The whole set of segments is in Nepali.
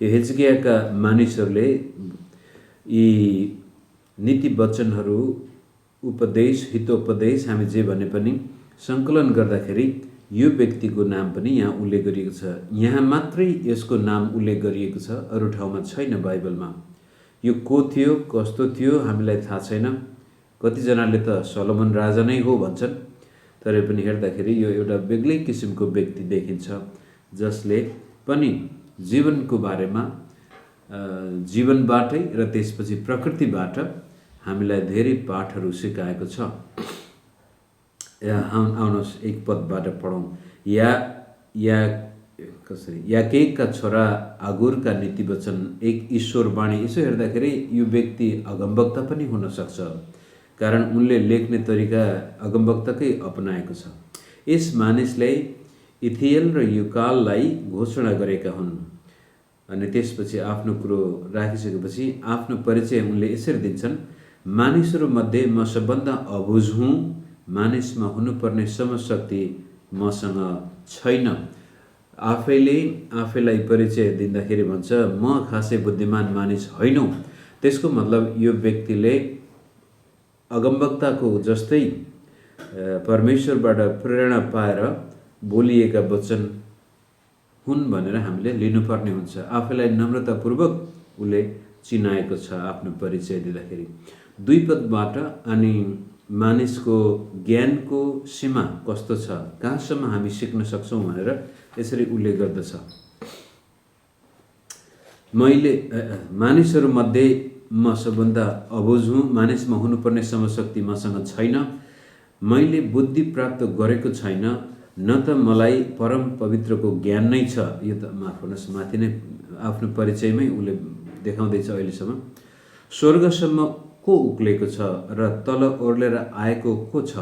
यो हिजकियाका मानिसहरूले यी नीति वचनहरू, उपदेश, हितोपदेश हामी जे भने पनि सङ्कलन गर्दाखेरि यो व्यक्तिको नाम पनि यहाँ उल्लेख गरिएको छ। यहाँ मात्रै यसको नाम उल्लेख गरिएको छ, अरू ठाउँमा छैन बाइबलमा। यो को थियो, कस्तो थियो हामीलाई थाहा छैन। कतिजनाले त सलोमन राजा नै हो भन्छन्, तरै पनि हेर्दाखेरि यो एउटा बेग्लै किसिमको व्यक्ति देखिन्छ, जसले पनि जीवनको बारेमा जीवनबाटै र त्यसपछि प्रकृतिबाट हामीलाई धेरै पाठहरू सिकाएको छ। आउनुहोस् एक पदबाट पढौँ। याकेका छोरा आगुरका नीतिवचन एक ईश्वरवाणी। यसो हेर्दाखेरि यो व्यक्ति अगमवक्ता पनि हुन सक्छ, कारण उनले लेख्ने तरिका अगमवक्ताकै अपनाएको छ। यस मानिसले इथियल र युकाललाई घोषणा गरेका हुन्। अनि त्यसपछि आफ्नो कुरो राखिसकेपछि आफ्नो परिचय उनले यसरी दिन्छन्। मानिसहरूमध्ये म सबभन्दा अबुझ हुँ, मानिसमा हुनुपर्ने समशक्ति मसँग छैन। आफैलाई परिचय दिँदाखेरि भन्छ म खासै बुद्धिमान मानिस होइनौ। त्यसको मतलब यो व्यक्तिले अगमवक्ताको जस्तै परमेश्वरबाट प्रेरणा पाएर बोलिएका वचन हुन् भनेर हामीले लिनुपर्ने हुन्छ। आफैलाई नम्रतापूर्वक उसले चिनाएको छ आफ्नो परिचय दिँदाखेरि। 2 पदबाट अनि मानिसको ज्ञानको सीमा कस्तो छ, कहाँसम्म हामी सिक्न सक्छौँ भनेर यसरी उल्लेख गर्दछ। मानिसहरूमध्ये म सबभन्दा अबुझ हुँ, मानिसमा हुनुपर्ने समशक्ति मसँग छैन। मैले बुद्धि प्राप्त गरेको छैन, न त मलाई परम पवित्रको ज्ञान नै छ। यो त माफ गर्नुहोस्, माथि नै आफ्नो परिचयमै उसले देखाउँदैछ। अहिलेसम्म स्वर्गसम्म को उक्लेको छ र तल ओर्लेर आएको को छ?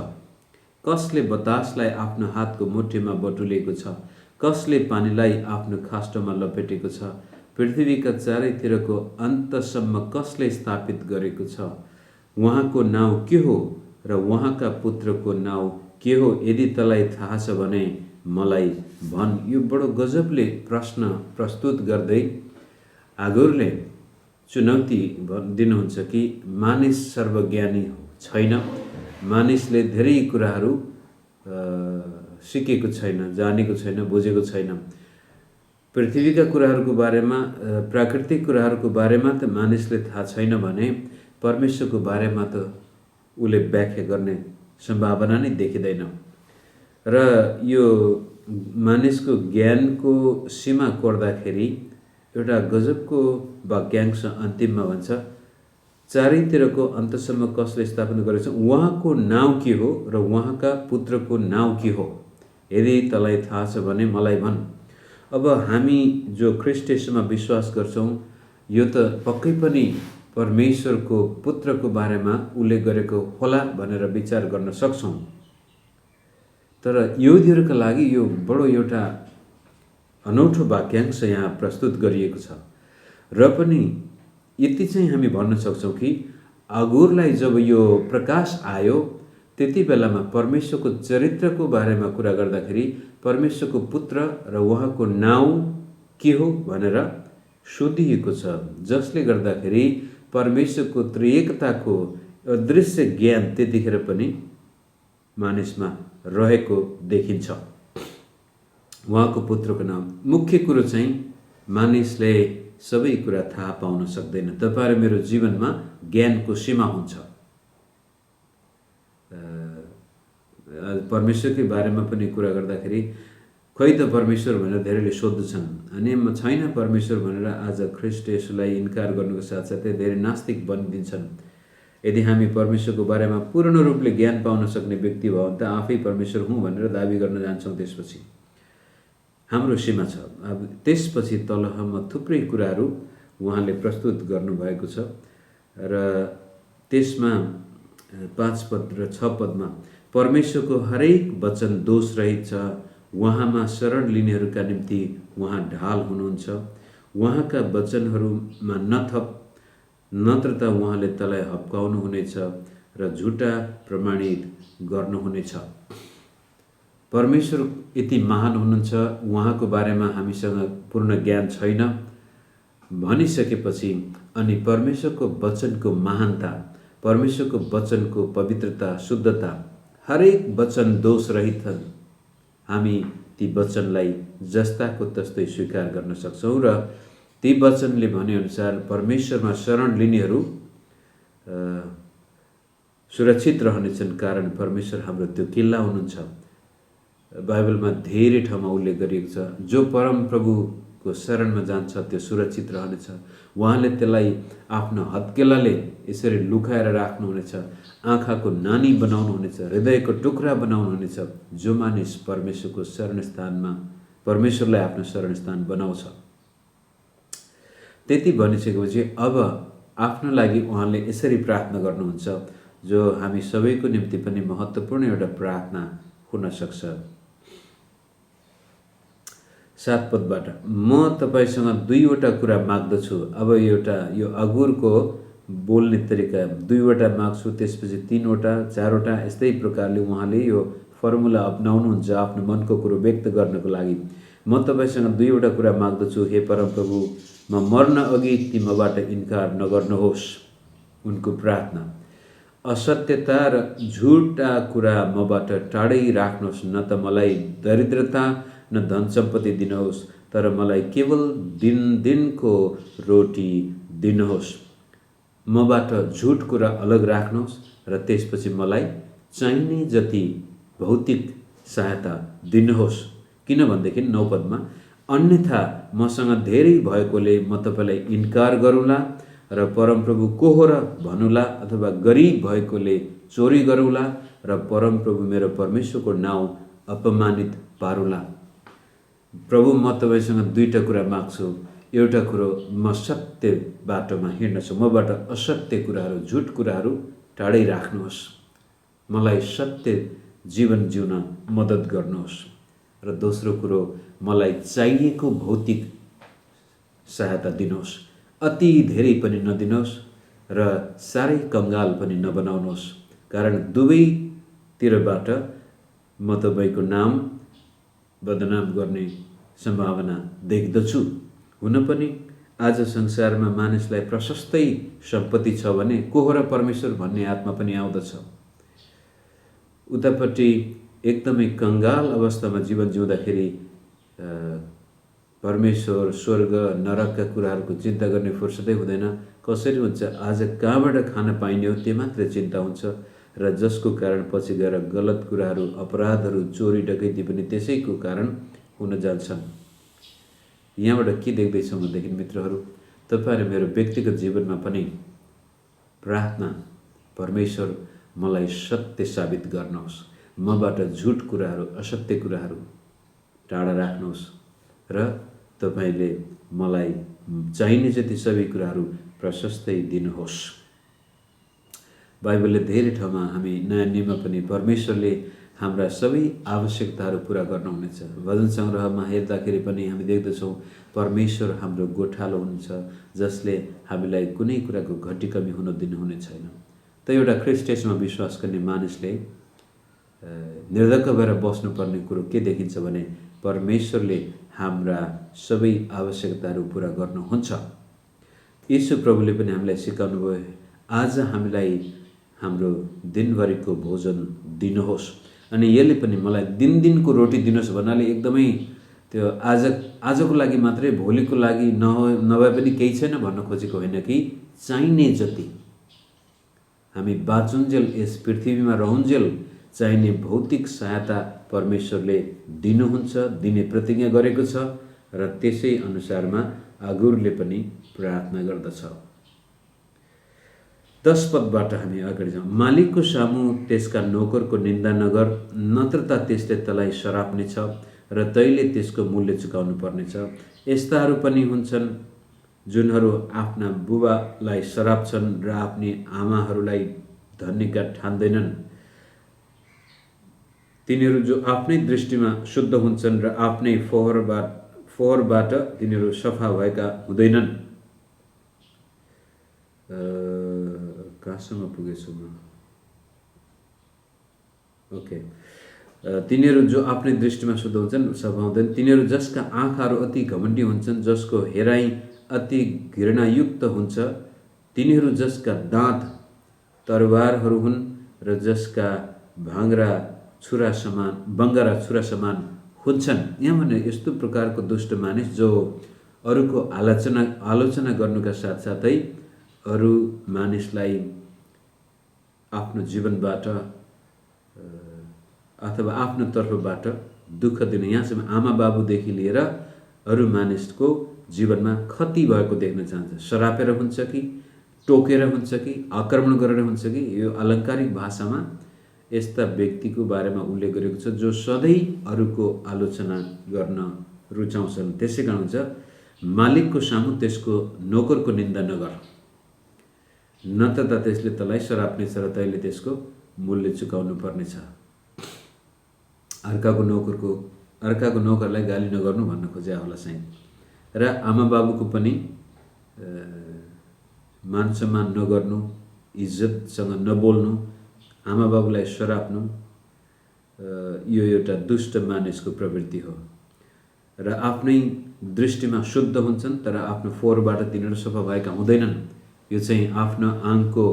कसले बतासलाई आफ्नो हातको मुठीमा बटुलेको छ? कसले पानीलाई आफ्नो खास्टोमा लपेटेको छ? पृथ्वीका चारैतिरको अन्तसम्म कसले स्थापित गरेको छ? उहाँको नाउँ के हो र उहाँका पुत्रको नाउँ के हो? यदि तँलाई थाहा छ भने मलाई भन्। यो बडो गजबले प्रश्न प्रस्तुत गर्दै आगुरले चुनौती दिनुहुन्छ कि मानिस सर्वज्ञानी छैन, मानिसले धेरै कुराहरू सिकेको छैन, जानेको छैन, बुझेको छैन। पृथ्वीका कुराहरूको बारेमा, प्राकृतिक कुराहरूको बारेमा त मानिसले थाहा छैन भने परमेश्वरको बारेमा त उसले व्याख्या गर्ने सम्भावना नै देखिँदैन। र यो मानिसको ज्ञानको सीमा कोर्दाखेरि एउटा गजबको वाक्यांश अन्तिममा भन्छ, चारैतिरको अन्तसम्म कसले स्थापना गरेको छ? उहाँको नाउँ के हो र उहाँका पुत्रको नाउँ के हो? यदि तँलाई थाहा छ भने मलाई भन्। अब हामी जो ख्रीष्ट येशूमा विश्वास गर्छौँ, यो त पक्कै पनि परमेश्वरको पुत्रको बारेमा उल्लेख गरेको होला भनेर विचार गर्न सक्छौँ। तर यहुदीहरूका लागि यो बडो एउटा अनौठो वाक्यांश यहाँ प्रस्तुत गरिएको छ। र पनि यति चाहिँ हामी भन्न सक्छौँ कि आगुरलाई जब यो प्रकाश आयो, त्यति बेलामा परमेश्वरको चरित्रको बारेमा कुरा गर्दाखेरि परमेश्वरको पुत्र र उहाँको नाउँ के हो भनेर सोधिएको छ, जसले गर्दाखेरि परमेश्वरको त्रिएकताको अदृश्य ज्ञान त्यतिखेर पनि मानिसमा रहेको देखिन्छ। उहाँको पुत्रको नाम। मुख्य कुरो चाहिँ मानिसले सबै कुरा थाहा पाउन सक्दैन। तपाईँ र मेरो जीवनमा ज्ञानको सीमा हुन्छ। परमेश्वरकै बारेमा पनि कुरा गर्दाखेरि खै त परमेश्वर भनेर धेरैले सोध्छन्, अनि छैन परमेश्वर भनेर आज ख्रीष्ट येशूलाई इन्कार गर्नुको साथसाथै धेरै नास्तिक बनिदिन्छन्। यदि हामी परमेश्वरको बारेमा पूर्ण रूपले ज्ञान पाउन सक्ने व्यक्ति भयौँ त आफै परमेश्वर हुँ भनेर दाबी गर्न जान्छौँ। त्यसपछि हाम्रो सीमा छ। अब त्यसपछि तलहमा थुप्रै कुराहरू उहाँले प्रस्तुत गर्नुभएको छ र त्यसमा 5 पद र 6 पदमा परमेश्वरको हरेक वचन दोषरहित छ। उहाँमा शरण लिनेहरूका निम्ति उहाँ ढाल हुनुहुन्छ। उहाँका वचनहरूमा नथप, नत्र त उहाँले तँलाई हप्काउनुहुनेछ र झुटा प्रमाणित गर्नुहुनेछ। परमेश्वर यति महान हुनुहुन्छ, उहाँको बारेमा हामीसँग पूर्ण ज्ञान छैन भनिसकेपछि अनि परमेश्वरको वचनको महानता, परमेश्वरको वचनको पवित्रता, शुद्धता, हरेक वचन दोषरहित हामी ती वचनलाई जस्ताको तस्तै स्वीकार गर्न सक्छौँ र ती वचनले भनेअनुसार परमेश्वरमा शरण लिनेहरू सुरक्षित रहनेछन्, कारण परमेश्वर हाम्रो त्यो किल्ला हुनुहुन्छ। बाइबलमा धेरै ठाउँमा उल्लेख गरिएको छ, जो परम प्रभुको शरणमा जान्छ त्यो सुरक्षित रहनेछ। उहाँले त्यसलाई आफ्नो हत्केलाले यसरी लुकाएर राख्नुहुनेछ, आँखाको नानी बनाउनुहुनेछ, हृदयको टुक्रा बनाउनुहुनेछ। जो मानिस परमेश्वरको शरणस्थानमा परमेश्वरलाई आफ्नो शरणस्थान बनाउँछ। त्यति भनिसकेपछि अब आफ्नो लागि उहाँले यसरी प्रार्थना गर्नुहुन्छ, जो हामी सबैको निम्ति पनि महत्त्वपूर्ण एउटा प्रार्थना हुन सक्छ। 7 पदबाट, म तपाईसँग 2वटा कुरा माग्दछु। अब यो अगुरको बोल्ने तरिका, 2वटा माग्छु, त्यसपछि 3वटा, 4वटा, यस्तै प्रकारले उहाँले यो फर्मुला अपनाउनुहुन्छ आफ्नो मनको कुरो व्यक्त गर्नको लागि। म तपाईसँग 2वटा कुरा माग्दछु, हे परमप्रभु, म मर्न अघि ती मबाट इन्कार नगर्नुहोस्। उनको प्रार्थना, असत्यता र झुटा कुरा मबाट टाढै राख्नुहोस्। न त मलाई दरिद्रता न धन सम्पत्ति दिनुहोस्, तर मलाई केवल दिनको रोटी दिनुहोस्। मबाट झुट कुरा अलग राख्नुहोस् र त्यसपछि मलाई चाहिने जति भौतिक सहायता दिनुहोस्। किनभनेदेखि 9 पदमा, अन्यथा मसँग धेरै भएकोले म तपाईँलाई इन्कार गरौँला र परमप्रभु को हो र भनुला, अथवा गरिब भएकोले चोरी गरौँला र परमप्रभु मेरो परमेश्वरको नाउँ अपमानित पारुला। प्रभु, म तपाईँसँग 2टा कुरा माग्छु। एउटा कुरो, म सत्य बाटोमा हिँड्दछु, मबाट असत्य कुराहरू, झुट कुराहरू टाढै राख्नुहोस्। मलाई सत्य जीवन जिउन मद्दत गर्नुहोस्। र दोस्रो कुरो, मलाई चाहिएको भौतिक सहायता दिनुहोस्। अति धेरै पनि नदिनुहोस् र साह्रै कङ्गाल पनि नबनाउनुहोस्, कारण दुवैतिरबाट म तपाईँको नाम बदनाम गर्ने सम्भावना देख्दछु। हुन पनि आज संसारमा मानिसलाई प्रशस्तै सम्पत्ति छ भने को हो र परमेश्वर भन्ने आत्मा पनि आउँदछ। उतापट्टि एकदमै कङ्गाल अवस्थामा जीवन जिउँदाखेरि परमेश्वर, स्वर्ग, नरकका कुराहरूको चिन्ता गर्ने फुर्सदै हुँदैन। कसरी हुन्छ, आज कहाँबाट खान पाइने हो त्यो मात्रै चिन्ता हुन्छ, र जसको कारण पछि गएर गलत कुराहरू, अपराधहरू, चोरी डकैती पनि त्यसैको कारण हुन जान्छन्। यहाँबाट के देख्दैछौँ भनेदेखि मित्रहरू, तपाईँ र मेरो व्यक्तिगत जीवनमा पनि प्रार्थना, परमेश्वर मलाई सत्य साबित गर्नुहोस्, मबाट झुट कुराहरू, असत्य कुराहरू टाढा राख्नुहोस् र तपाईँले मलाई चाहिने जति सबै कुराहरू प्रशस्तै दिनुहोस्। बाइबलले धेरै ठाउँमा, हामी नयाँ नियममा पनि परमेश्वरले हाम्रा सबै आवश्यकताहरू पुरा गर्नुहुनेछ। भजन सङ्ग्रहमा हेर्दाखेरि पनि हामी देख्दछौँ परमेश्वर हाम्रो गोठालो हुनुहुन्छ, जसले हामीलाई कुनै कुराको घटी कमी हुन दिनुहुने छैन। त एउटा ख्रिस्ट येशूमा विश्वास गर्ने मानिसले निर्धक्क भएर बस्नुपर्ने कुरो के देखिन्छ भने परमेश्वरले हाम्रा सबै आवश्यकताहरू पुरा गर्नुहुन्छ। यीशु प्रभुले पनि हामीलाई सिकाउनु भयो, आज हामीलाई हाम्रो दिनभरिको भोजन दिनुहोस्। अनि यसले पनि मलाई दिनको रोटी दिनुहोस् भन्नाले एकदमै त्यो आजको लागि मात्रै, भोलिको लागि नभए पनि केही छैन भन्न खोजेको होइन कि चाहिने जति हामी बाँचुन्जेल, यस पृथ्वीमा रहन्जेल चाहिने भौतिक सहायता परमेश्वरले दिनुहुन्छ, दिने प्रतिज्ञा गरेको छ र त्यसै अनुसारमा अगुरले पनि प्रार्थना गर्दछ। 10 पदबाट हामी अगाडि जाउँ। मालिकको सामु त्यसका नोकरको निन्दा नगर, नत्र त त्यसले तँलाई सराप्नेछ र तैँले त्यसको मूल्य चुकाउनु पर्नेछ। यस्ताहरू पनि हुन्छन् जुनहरू आफ्ना बुबालाई सराप्छन् र आफ्नी आमाहरूलाई धन्यका ठान्दैनन्। तिनीहरू जो आफ्नै दृष्टिमा शुद्ध हुन्छन् र आफ्नै फोहोरबाट तिनीहरू सफा भएका हुँदैनन्। कहाँसम्म पुगेछु म? ओके। तिनीहरू जो आफ्नै दृष्टिमा शुद्ध हुन्छन्, सफा हुँदैन। तिनीहरू जसका आँखाहरू अति घमण्डी हुन्छन्, जसको हेराइ अति घृणायुक्त हुन्छ, तिनीहरू जसका दाँत तरवारहरू हुन् र जसका बङ्गरा छुरा समान हुन्छन्। यहाँ भने यस्तो प्रकारको दुष्ट मानिस जो अरूको आलोचना गर्नुका साथसाथै अरू मानिसलाई आफ्नो जीवनबाट अथवा आफ्नो तर्फबाट दुःख दिने, यहाँसम्म आमा बाबुदेखि लिएर अरू मानिसको जीवनमा क्षति भएको देख्न चाहन्छ। सरापेर हुन्छ कि टोकेर हुन्छ कि आक्रमण गरेर हुन्छ कि, यो अलङ्कारिक भाषामा यस्ता व्यक्तिको बारेमा उल्लेख गरेको छ जो सधैँ अरूको आलोचना गर्न रुचाउँछन्। त्यसै कारण हुन्छ मालिकको सामु त्यसको नोकरको निन्दा नगर, नत्र त्यसले तँलाई सराप्नेछ र तैँले त्यसको मूल्य चुकाउनु पर्नेछ। अर्काको नोकरलाई गाली नगर्नु भन्न खोजे होला साईं। र आमा बाबुको पनि मान सम्मान नगर्नु, इज्जतसँग नबोल्नु, आमा बाबुलाई सराप्नु, यो एउटा दुष्ट मानिसको प्रवृत्ति हो। र आफ्नै दृष्टिमा शुद्ध हुन्छन् तर आफ्नो फोहोरबाट तिनीहरू सफा भएका हुँदैनन्। यो चाहिँ आफ्नो आङको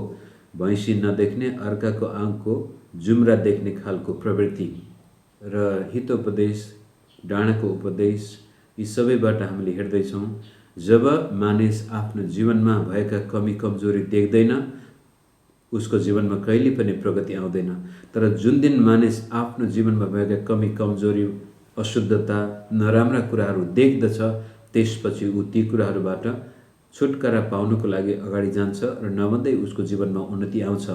भैँसी नदेख्ने, अर्काको आङको जुम्रा देख्ने खालको प्रवृत्ति। र हितोपदेश, डाँडाको उपदेश, यी सबैबाट हामीले हेर्दैछौँ जब मानिस आफ्नो जीवनमा भएका कमी कमजोरी देख्दैन उसको जीवनमा कहिले पनि प्रगति आउँदैन। तर जुन दिन मानिस आफ्नो जीवनमा भएका कमी कमजोरी, अशुद्धता, नराम्रा कुराहरू देख्दछ त्यसपछि ऊ ती कुराहरूबाट छुटकारा पाउनको लागि अगाडि जान्छ र नभन्दै उसको जीवनमा उन्नति आउँछ।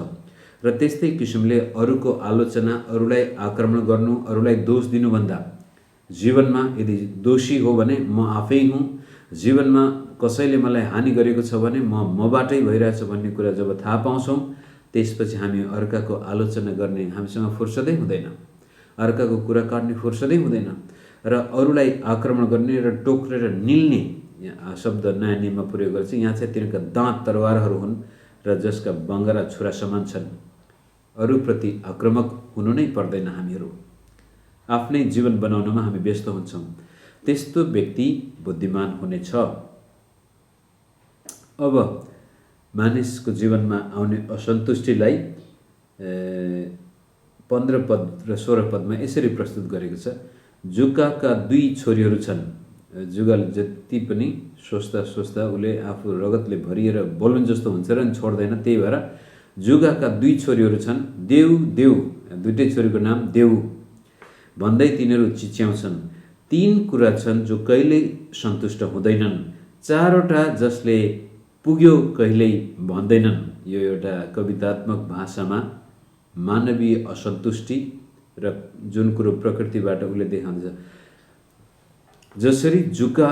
र त्यस्तै किसिमले अरूको आलोचना, अरूलाई आक्रमण गर्नु, अरूलाई दोष दिनुभन्दा जीवनमा यदि दोषी हो भने म आफै हुँ, जीवनमा कसैले मलाई हानि गरेको छ भने मबाटै भइरहेछ भन्ने कुरा जब थाहा पाउँछौँ त्यसपछि हामी अर्काको आलोचना गर्ने हामीसँग फुर्सदै हुँदैन, अर्काको कुरा काट्ने फुर्सदै हुँदैन र अरूलाई आक्रमण गर्ने र टोक्रेर निल्ने शब्द नयाँ नियममा प्रयोग गर्छ। यहाँ चाहिँ तिनीहरूका दाँत तरवारहरू हुन् र जसका बङ्गरा छुरा समान छन्। अरूप्रति आक्रमक हुनु नै पर्दैन। हामीहरू आफ्नै जीवन बनाउनमा हामी व्यस्त हुन्छौँ। त्यस्तो व्यक्ति बुद्धिमान हुनेछ। अब मानिसको जीवनमा आउने असन्तुष्टिलाई 15 पद र 16 पदमा यसरी प्रस्तुत गरेको छ। जुकाका 2 छोरीहरू छन्। जुगाले जति पनि सोच्दा उसले आफू रगतले भरिएर बलुन जस्तो हुन्छ र छोड्दैन। त्यही भएर जुगाका 2 छोरीहरू छन्। देउ दुईटै छोरीको नाम देउ भन्दै तिनीहरू चिच्याउँछन्। 3 कुरा छन् जो कहिल्यै सन्तुष्ट हुँदैनन्, 4वटा जसले पुग्यो कहिल्यै भन्दैनन्। यो एउटा कवितात्मक भाषामा मानवीय असन्तुष्टि र जुन कुरो प्रकृतिबाट उसले देखाउँछ। जसरी जुका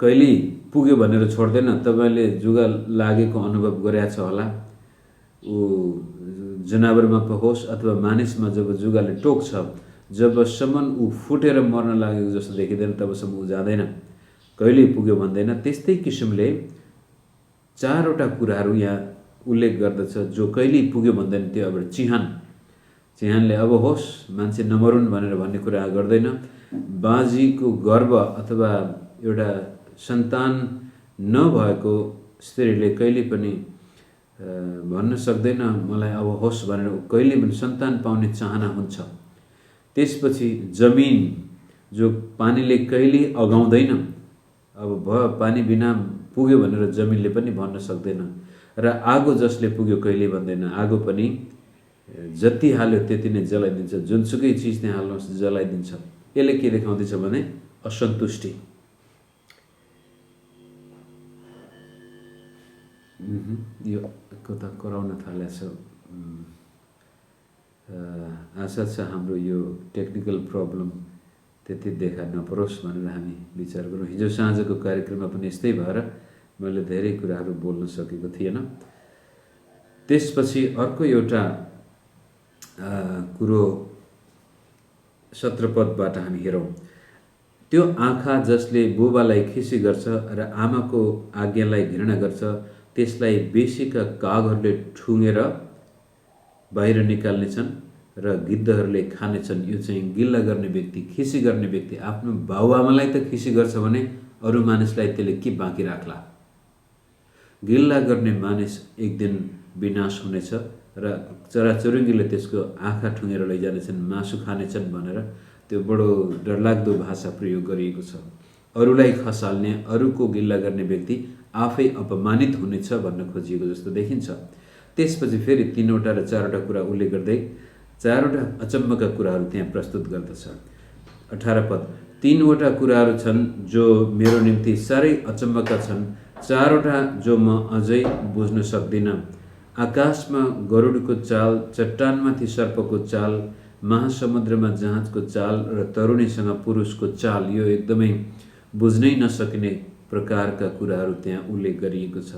कहिल्यै पुग्यो भनेर छोड्दैन, तपाईँले जुगा लागेको अनुभव गरेका छ होला। ऊ जनावरमा होस् अथवा मानिसमा जब जुगाले टोक्छ, जबसम्म ऊ फुटेर मर्न लागेको जस्तो देखिँदैन तबसम्म ऊ जाँदैन, कहिल्यै पुग्यो भन्दैन। त्यस्तै किसिमले 4वटा कुराहरू यहाँ उल्लेख गर्दछ जो कहिल्यै पुग्यो भन्दैन। त्यो अब चिहानले अब होस् मान्छे नमरुन् भनेर भन्ने कुरा गर्दैन। बाजीको गर्व अथवा एउटा सन्तान नभएको स्त्रीले कहिले पनि भन्न सक्दैन मलाई अब होस् भनेर। कहिले पनि सन्तान पाउने चाहना हुन्छ। त्यसपछि जमिन जो पानीले कहिले अगाउँदैन, अब भयो पानी बिना पुग्यो भनेर जमिनले पनि भन्न सक्दैन। र आगो जसले पुग्यो कहिले भन्दैन। आगो पनि जति हाल्यो त्यति नै जलाइदिन्छ, जुनसुकै चिज त्यहाँ हाल्नुहोस् जलाइदिन्छ। यसले के देखाउँदैछ भने असन्तुष्टि। यो कता कराउन थालेछ। आशा छ हाम्रो यो टेक्निकल प्रब्लम त्यति देखा नपरोस् भनेर हामी विचार गरौँ। हिजो साँझको कार्यक्रममा पनि यस्तै भएर मैले धेरै कुराहरू बोल्न सकेको थिएन। त्यसपछि अर्को एउटा कुरो 17 पदबाट हामी हेरौँ। त्यो आँखा जसले बुबालाई खिसी गर्छ र आमाको आज्ञालाई घृणा गर्छ, त्यसलाई बेसीका कागहरूले ठुँगेर बाहिर निकाल्नेछन् र गिद्धहरूले खानेछन्। यो चाहिँ गिल्ला गर्ने व्यक्ति, खिसी गर्ने व्यक्ति। आफ्नो बाबुआमालाई त खिसी गर्छ भने अरू मानिसलाई त्यसले के बाँकी राख्ला। गिल्ला गर्ने मानिस एक दिन विनाश हुनेछ र चराचुरुङ्गीले त्यसको आँखा ठुँगेर लैजानेछन्, मासु खानेछन् भनेर त्यो बडो डरलाग्दो भाषा प्रयोग गरिएको छ। अरूलाई खसाल्ने, अरूको गिल्ला गर्ने व्यक्ति आफै अपमानित हुनेछ भन्न खोजिएको जस्तो देखिन्छ। त्यसपछि फेरि 3वटा र 4वटा कुरा उल्लेख गर्दै 4वटा अचम्मका कुराहरू त्यहाँ प्रस्तुत गर्दछ। 18 पद, 3वटा कुराहरू छन् जो मेरो निम्ति साह्रै अचम्मका छन्, 4वटा जो म अझै बुझ्न सक्दिनँ। आकाशमा गरुडको चाल, चट्टानमाथि सर्पको चाल, महासमुद्रमा जहाजको चाल र तरुणीसँग पुरुषको चाल, यो एकदमै बुझ्नै नसकिने प्रकारका कुराहरू त्यहाँ उल्लेख गरिएको छ।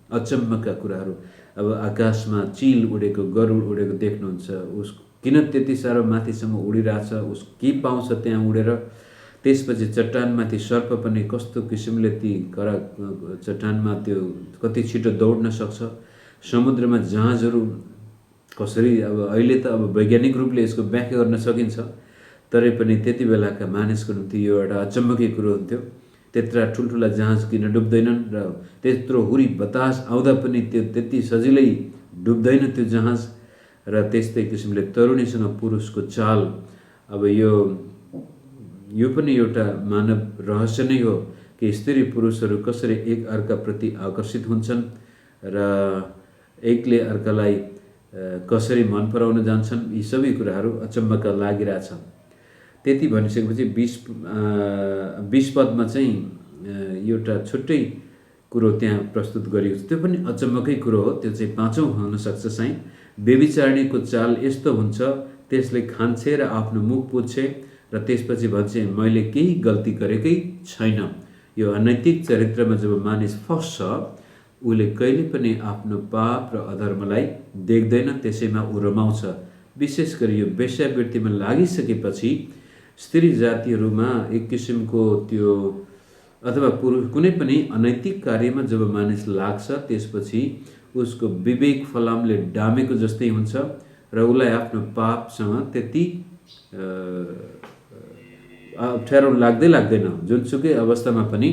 अचम्मका कुराहरू। अब आकाशमा चिल उडेको, गरुड उडेको देख्नुहुन्छ, उस किन त्यति साह्रो माथिसम्म उडिरहेछ, उस के पाउँछ त्यहाँ उडेर। त्यसपछि चट्टानमाथि सर्प पनि कस्तो किसिमले ती कडा चट्टानमा त्यो कति छिटो दौड्न सक्छ। समुद्रमा जहाजहरू कसरी, अब अहिले त अब वैज्ञानिक रूपले यसको व्याख्या गर्न सकिन्छ, तरै पनि त्यति बेलाका मानिसको निम्ति यो एउटा अचम्मकै कुरो हुन्थ्यो। त्यत्रा ठुल्ठुला जहाज किन डुब्दैनन् र त्यत्रो हुरी बतास आउँदा पनि त्यो त्यति सजिलै डुब्दैन त्यो जहाज। र त्यस्तै किसिमले तरुणीसँग पुरुषको चाल। अब यो पनि एउटा मानव रहस्य नै हो कि स्त्री पुरुषहरू कसरी एक अर्काप्रति आकर्षित हुन्छन् र एकले अर्कालाई कसरी मन पराउन जान्छन्। यी सबै कुराहरू अचम्मका लागिरहेछ। त्यति भनिसकेपछि 20 पदमा चाहिँ एउटा छुट्टै कुरो त्यहाँ प्रस्तुत गरिएको छ। त्यो पनि अचम्मकै कुरो हो। त्यो चाहिँ 5औं हुनसक्छ चाहिँ। व्यभिचारिणीको चाल यस्तो हुन्छ, त्यसले खान्छे र आफ्नो मुख पुच्छे र त्यसपछि भन्छे मैले केही गल्ती गरेकै छैन। यो अनैतिक चरित्रमा जब मानिस फस्छ, उसले कहिले पनि आफ्नो पाप र अधर्मलाई देख्दैन, त्यसैमा ऊ रमाउँछ। विशेष गरी यो वेश्यावृत्तिमा लागिसकेपछि स्त्री जातिहरूमा एक किसिमको त्यो अथवा पुरुष कुनै पनि अनैतिक कार्यमा जब मानिस लाग्छ, त्यसपछि उसको विवेक फलामले डामेको जस्तै हुन्छ र उसलाई आफ्नो पापसँग त्यति अप्ठ्यारो लाग्दैन। जुनसुकै अवस्थामा पनि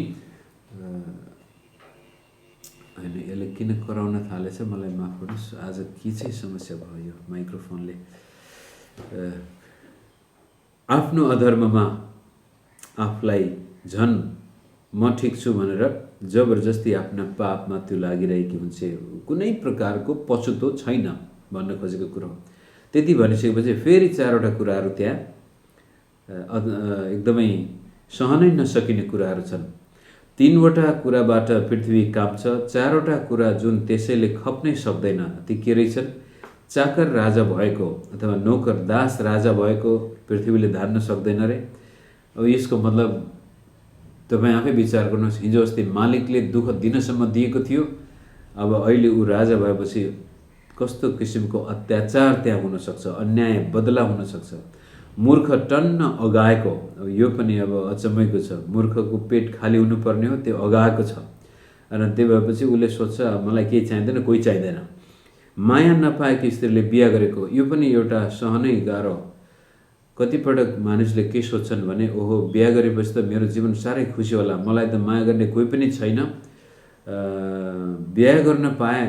होइन, यसले किन कराउन थालेछ मलाई माफ गर्नुहोस्। आज के चाहिँ समस्या भयो यो माइक्रोफोनले। आफ्नो अधर्ममा आफूलाई झन् म ठिक छु भनेर जबरजस्ती आफ्ना पापमा त्यो लागिरहेकी हुन्छ। कुनै प्रकारको पछुतो छैन भन्न खोजेको कुरो हो। त्यति भनिसकेपछि फेरि 4वटा कुराहरू त्यहाँ एकदमै सहनै नसकिने कुराहरू छन्। 3वटा कुराबाट पृथ्वी काप्छ, 4वटा कुरा जुन त्यसैले खप्नै सक्दैन। ती के रहेछन्? चाकर राजा भएको अथवा नोकर दास राजा भएको पृथ्वीले धान्न सक्दैन रे। अब यसको मतलब तपाईँ आफै विचार गर्नुहोस्। हिजो अस्ति मालिकले दुःख दिनसम्म दिएको थियो, अब अहिले ऊ राजा भएपछि कस्तो किसिमको अत्याचार त्यहाँ हुनसक्छ, अन्याय बदला हुनसक्छ। मूर्ख टन्न अगाएको, अब यो पनि अब अचम्मैको छ। मूर्खको पेट खाली हुनुपर्ने हो, त्यो अगाएको छ। र त्यो भएपछि उसले सोध्छ मलाई केही चाहिँदैन, कोही चाहिँदैन। माया नपाएकी स्त्रीले बिहा गरेको, यो पनि एउटा सहनै गाह्रो। कतिपटक मानिसले के सोध्छन् भने ओहो बिहा गरेपछि त मेरो जीवन साह्रै खुसी होला, मलाई त माया गर्ने कोही पनि छैन, बिहा गर्न पाए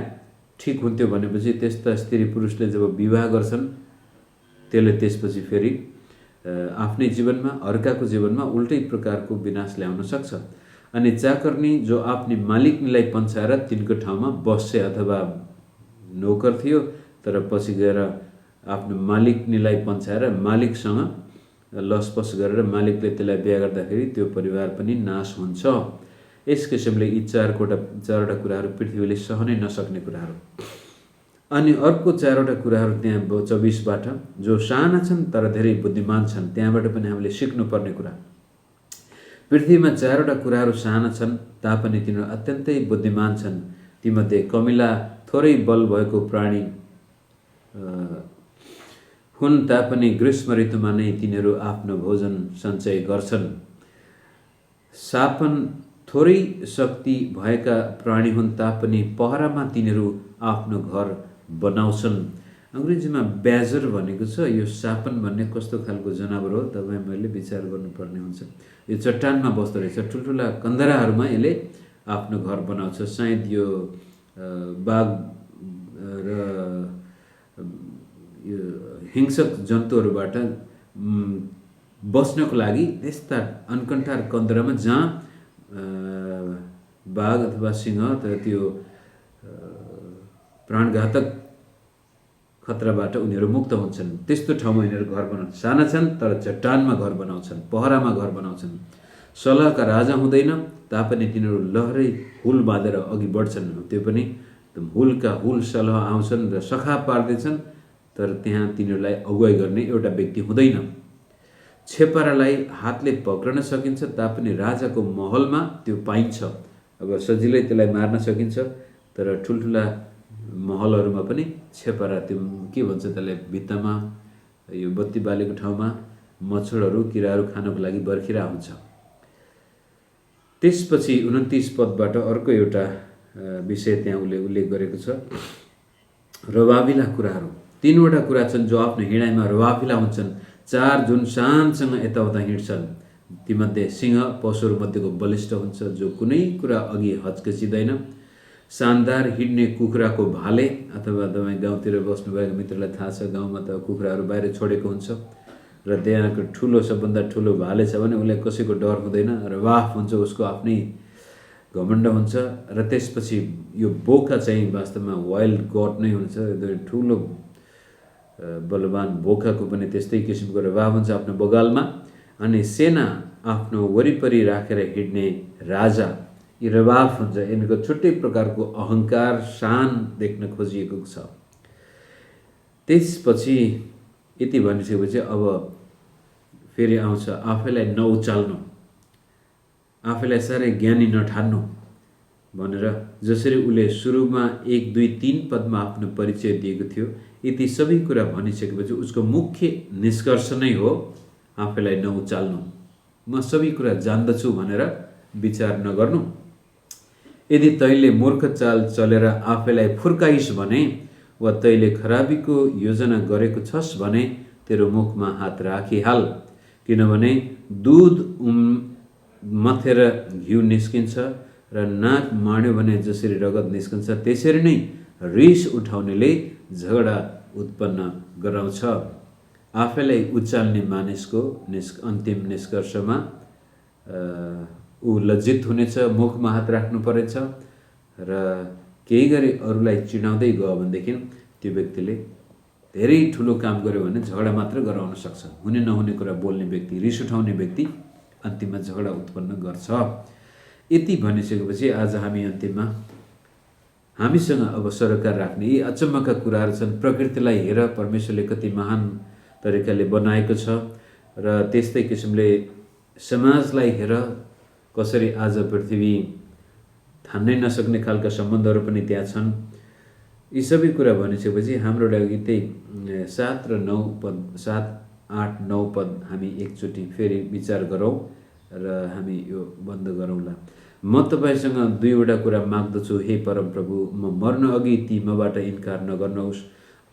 ठिक हुन्थ्यो भनेपछि त्यस्ता स्त्री पुरुषले जब विवाह गर्छन्, त्यसले त्यसपछि फेरि आफ्नै जीवनमा अर्काको जीवनमा उल्टै प्रकारको विनाश ल्याउन सक्छ। अनि चाकर्नी जो आफ्नी मालिकनीलाई पन्छाएर तिनको ठाउँमा बस्छे अथवा नोकर थियो तर पछि गएर आफ्नो मालिकनीलाई पन्छाएर मालिकसँग लसपस गरेर मालिकले त्यसलाई बिहा गर्दाखेरि त्यो परिवार पनि नाश हुन्छ। यस किसिमले यी 4वटा कुराहरू पृथ्वीले सहनै नसक्ने कुराहरू। अनि अर्को 4वटा कुराहरू त्यहाँ 24बाट जो साना छन् तर धेरै बुद्धिमान छन्, त्यहाँबाट पनि हामीले सिक्नुपर्ने कुरा। पृथ्वीमा 4वटा कुराहरू साना छन् तापनि तिनीहरू अत्यन्तै बुद्धिमान छन्। तीमध्ये कमिला थोरै बल भएको प्राणी हुन् तापनि ग्रीष्म ऋतुमा नै तिनीहरू आफ्नो भोजन सञ्चय गर्छन्। सापन थोरै शक्ति भएका प्राणी हुन् तापनि पहरामा तिनीहरू आफ्नो घर बनाउँछन्। अङ्ग्रेजीमा ब्याजर भनेको छ। यो सापन भन्ने कस्तो खालको जनावर हो तपाईँ मैले विचार गर्नुपर्ने हुन्छ। यो चट्टानमा बस्दो रहेछ, ठुल्ठुला कन्दराहरूमा यसले आफ्नो घर बनाउँछ। सायद यो बाघ र यो हिंसक जन्तुहरूबाट बस्नको लागि त्यस्ता अनकन्ठार कन्दरामा जहाँ बाघ अथवा सिंह अथवा त्यो प्राणघातक खतराबाट उनीहरू मुक्त हुन्छन् त्यस्तो ठाउँमा यिनीहरू घर बनाउँछन्। साना छन् तर चट्टानमा घर बनाउँछन्, पहरामा घर बनाउँछन्। सलहका राजा हुँदैन तापनि तिनीहरू लहरै हुल बाँधेर अघि बढ्छन्। त्यो पनि हुलका हुल सलह आउँछन् र सखा पार्दैछन्, तर त्यहाँ तिनीहरूलाई अगुवाई गर्ने एउटा व्यक्ति हुँदैन। छेपारालाई हातले पक्रन सकिन्छ तापनि राजाको महलमा त्यो पाइन्छ। अब सजिलै त्यसलाई मार्न सकिन्छ, तर ठुल्ठुला महलहरूमा पनि छेपारा त्यो के भन्छ त्यसलाई भित्तामा यो बत्ती बालेको ठाउँमा मच्छरहरू किराहरू खानको लागि बर्खिरा हुन्छ। त्यसपछि 29 पदबाट अर्को एउटा विषय त्यहाँ उसले उल्लेख गरेको छ, रवाबिला कुराहरू। 3वटा कुरा छन् जो आफ्नो हिँडाइमा रवाबिला हुन्छन्, 4 जुन शानसँग यताउता हिँड्छन्। तीमध्ये सिंह पशुहरूमध्येको बलिष्ठ हुन्छ, जो कुनै कुरा अघि हच्कचिँदैन। शानदार हिँड्ने कुखुराको भाले, अथवा तपाईँ गाउँतिर बस्नुभएको मित्रलाई थाहा छ, गाउँमा त कुखुराहरू बाहिर छोडेको हुन्छ र त्यहाँको ठुलो सबभन्दा ठुलो भाले छ भने उसलाई कसैको डर हुँदैन र वाफ हुन्छ, उसको आफ्नै घमण्ड हुन्छ। र त्यसपछि यो बोका चाहिँ वास्तवमा वाइल्ड गड नै हुन्छ, ठुलो बलवान बोकाको पनि त्यस्तै किसिमको रवाफ हुन्छ आफ्नो बगालमा। अनि सेना आफ्नो वरिपरि राखेर हिँड्ने राजा, यी रवाफ हुन्छ। यिनको छुट्टै प्रकारको अहङ्कार शान देख्न खोजिएको छ। त्यसपछि यति भनिसकेपछि अब फेरि आउँछ आफैलाई नउचाल्नु, आफैलाई साह्रै ज्ञानी नठान्नु भनेर। जसरी उसले सुरुमा 1, 2, 3 पदमा आफ्नो परिचय दिएको थियो, यति सबै कुरा भनिसकेपछि उसको मुख्य निष्कर्ष नै हो आफैलाई नउचाल्नु। म सबै कुरा जान्दछु भनेर विचार नगर्नु। यदि तैँले मूर्ख चाल चलेर आफैलाई फुर्काइस् भने, वा तैँले खराबीको योजना गरेको छस् भने तेरो मुखमा हात राखिहाल। किनभने दूध मथेर घिउ निस्किन्छ र नाक माड्यो भने जसरी रगत निस्किन्छ, त्यसरी नै रिस उठाउनेले झगडा उत्पन्न गराउँछ। आफैलाई उचाल्ने मानिसको अन्तिम निष्कर्षमा ऊ लज्जित हुनेछ, मुखमा हात राख्नु परेछ र केही गरी अरूलाई चिनाउँदै गयो भनेदेखि त्यो व्यक्तिले धेरै ठुलो काम गर्यो भने झगडा मात्र गराउन सक्छ। हुने नहुने कुरा बोल्ने व्यक्ति, रिस उठाउने व्यक्ति अन्तिममा झगडा उत्पन्न गर्छ। यति भनिसकेपछि आज हामी अन्तिममा हामीसँग अब सरोकार राख्ने यी अचम्मका कुराहरू छन्। प्रकृतिलाई हेर, परमेश्वरले कति महान तरिकाले बनाएको छ, र त्यस्तै किसिमले समाजलाई हेर, कसरी आज पृथ्वी थान्नै नसक्ने खालका सम्बन्धहरू पनि त्यहाँ छन्। यी सबै कुरा भनिसकेपछि हाम्रो लागि त्यही 7 र 9 पद, 7, 8, 9 पद हामी एकचोटि फेरि विचार गरौँ र हामी यो बन्द गरौँला। म तपाईँसँग 2वटा कुरा माग्दछु, हे परमप्रभु, म मर्न अघि ती मबाट इन्कार नगर्नुहोस्।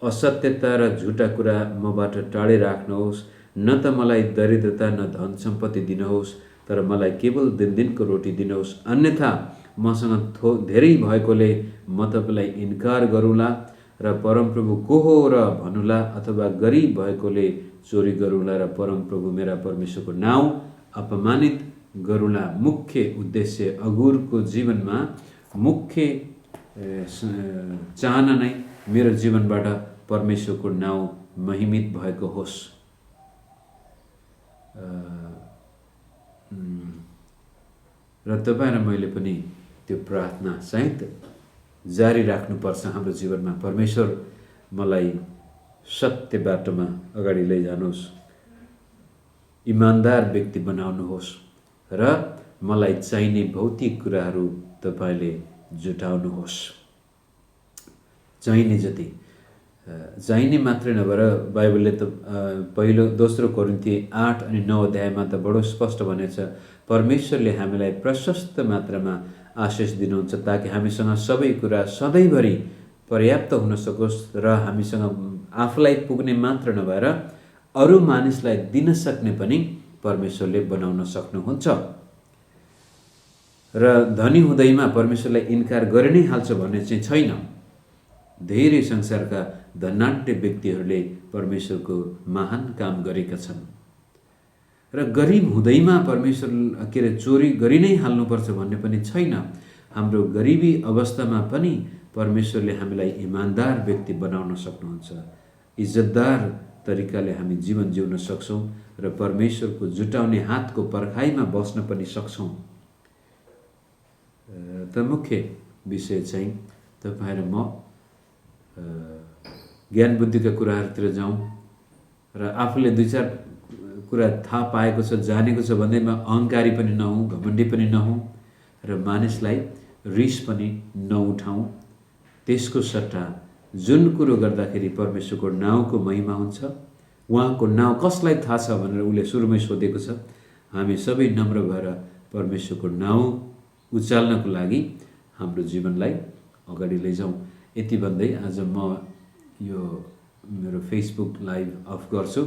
असत्यता र झुटा कुरा मबाट टाढै राख्नुहोस्। न त मलाई दरिद्रता न धन सम्पत्ति दिनुहोस्, तर मलाई केवल दिनको रोटी दिनुहोस्। अन्यथा मसँग धेरै भएकोले म तपाईँलाई इन्कार गरौँला र परमप्रभु को हो र भनुला, अथवा गरिब भएकोले चोरी गरौँला र परमप्रभु मेरा परमेश्वरको नाउँ अपमानित गरौँला। मुख्य उद्देश्य अगुरको जीवनमा मुख्य चाहना नै मेरो जीवनबाट परमेश्वरको नाउँ महिमित भएको होस्। र तपाईँ र मैले पनि त्यो प्रार्थना सहित जारी राख्नुपर्छ हाम्रो जीवनमा। परमेश्वर मलाई सत्य बाटोमा अगाडि लैजानुहोस्, इमान्दार व्यक्ति बनाउनुहोस् र मलाई चाहिने भौतिक कुराहरू तपाईँले जुटाउनुहोस्। चाहिने जति, चाहिने मात्रै नभएर बाइबलले त दोस्रो कोरिन्थी 8 अनि 9 अध्यायमा त बडो स्पष्ट भनेको छ, परमेश्वरले हामीलाई प्रशस्त मात्रामा आशिष दिनुहुन्छ ताकि हामीसँग सबै कुरा सधैँभरि पर्याप्त हुन सकोस् र हामीसँग आफूलाई पुग्ने मात्र नभएर अरू मानिसलाई दिन सक्ने पनि परमेश्वरले बनाउन सक्नुहुन्छ। र धनी हुँदैमा परमेश्वरलाई इन्कार गरि नै हाल्छ भन्ने चाहिँ छैन। धेरै संसारका धनाढ्य व्यक्तिहरूले परमेश्वरको महान काम गरेका छन्। र गरिब हुँदैमा परमेश्वर के अरे चोरी गरि नै हाल्नुपर्छ भन्ने पनि छैन। हाम्रो गरिबी अवस्थामा पनि परमेश्वरले हामीलाई इमान्दार व्यक्ति बनाउन सक्नुहुन्छ। इज्जतदार तरिकाले हामी जीवन जिउन सक्छौँ र परमेश्वरको जुटाउने हातको पर्खाइमा बस्न पनि सक्छौँ। त मुख्य विषय चाहिँ तपाईँ र म ज्ञान बुद्धिका कुराहरूतिर जाउँ र आफूले दुई चार कुरा थाहा पाएको छ, जानेको छ भन्दैमा अहङ्कारी पनि नहौँ, घमण्डी पनि नहौँ र मानिसलाई रिस पनि नउठाउँ। त्यसको सट्टा जुन कुरो गर्दाखेरि परमेश्वरको नाउँको महिमा हुन्छ, उहाँको नाउँ कसलाई थाहा छ भनेर उसले सुरुमै सोधेको छ। हामी सबै नम्र भएर परमेश्वरको नाउँ उचाल्नको लागि हाम्रो जीवनलाई अगाडि लैजाउँ। यति भन्दै आज म यो मेरो फेसबुक लाइभ अफ गर्छु।